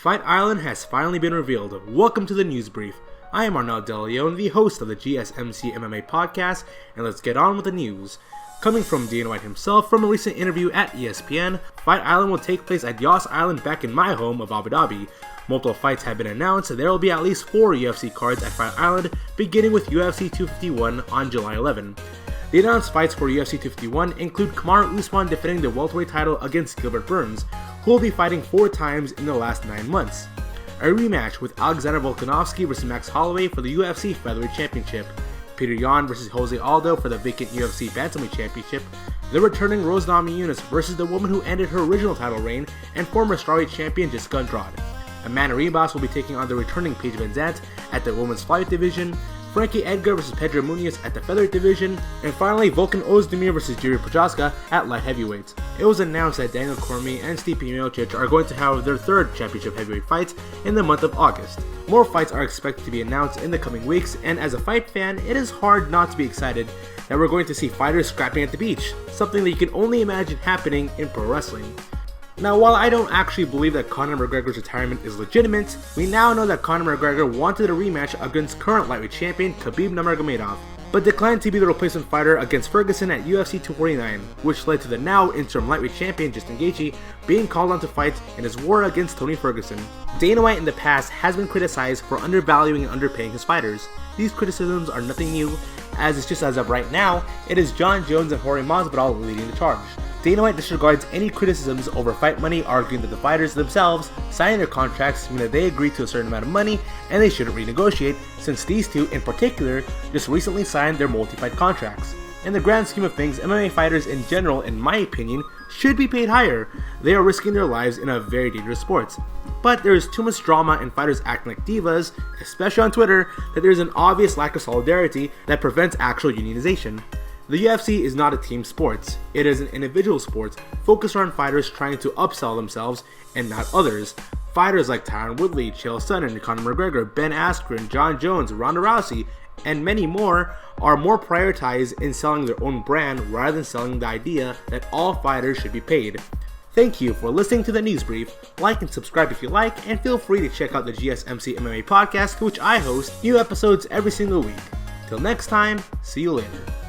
Fight Island has finally been revealed. Welcome to the news brief. I am Arnel De Leon, the host of the GSMC MMA Podcast, and let's get on with the news. Coming from Dana White himself from a recent interview at ESPN, Fight Island will take place at Yas Island back in my home of Abu Dhabi. Multiple fights have been announced. There will be at least 4 UFC cards at Fight Island, beginning with UFC 251 on July 11. The announced fights for UFC 251 include Kamaru Usman defending the welterweight title against Gilbert Burns, who will be fighting 4 times in the last 9 months. A rematch with Alexander Volkanovski vs Max Holloway for the UFC Featherweight Championship. Peter Yan vs Jose Aldo for the vacant UFC Bantamweight Championship. The returning Rose Namajunas vs the woman who ended her original title reign and former strawweight champion Jessica Andrade. Amanda Ribas will be taking on the returning Paige VanZant at the women's flyweight division. Frankie Edgar vs Pedro Munoz at the featherweight division, and finally Volkan Ozdemir vs Jiri Prochazka at light heavyweight. It was announced that Daniel Cormier and Stipe Miocic are going to have their 3rd championship heavyweight fight in the month of August. More fights are expected to be announced in the coming weeks, and as a fight fan, it is hard not to be excited that we're going to see fighters scrapping at the beach, something that you can only imagine happening in pro wrestling. Now, while I don't actually believe that Conor McGregor's retirement is legitimate, we now know that Conor McGregor wanted a rematch against current lightweight champion Khabib Nurmagomedov, but declined to be the replacement fighter against Ferguson at UFC 249, which led to the now interim lightweight champion Justin Gaethje being called on to fight in his war against Tony Ferguson. Dana White in the past has been criticized for undervaluing and underpaying his fighters. These criticisms are nothing new, as it's just as of right now, it is Jon Jones and Jorge Masvidal leading the charge. Dana White disregards any criticisms over fight money, arguing that the fighters themselves signing their contracts mean that they agree to a certain amount of money and they shouldn't renegotiate, since these two in particular just recently signed their multi-fight contracts. In the grand scheme of things, MMA fighters in general, in my opinion, should be paid higher. They are risking their lives in a very dangerous sport. But there is too much drama and fighters acting like divas, especially on Twitter, that there is an obvious lack of solidarity that prevents actual unionization. The UFC is not a team sport. It is an individual sport focused on fighters trying to upsell themselves and not others. Fighters like Tyron Woodley, Chael Sonnen, Conor McGregor, Ben Askren, Jon Jones, Ronda Rousey, and many more are more prioritized in selling their own brand rather than selling the idea that all fighters should be paid. Thank you for listening to the news brief. Like and subscribe if you like, and feel free to check out the GSMC MMA Podcast, which I host new episodes every single week. Till next time, see you later.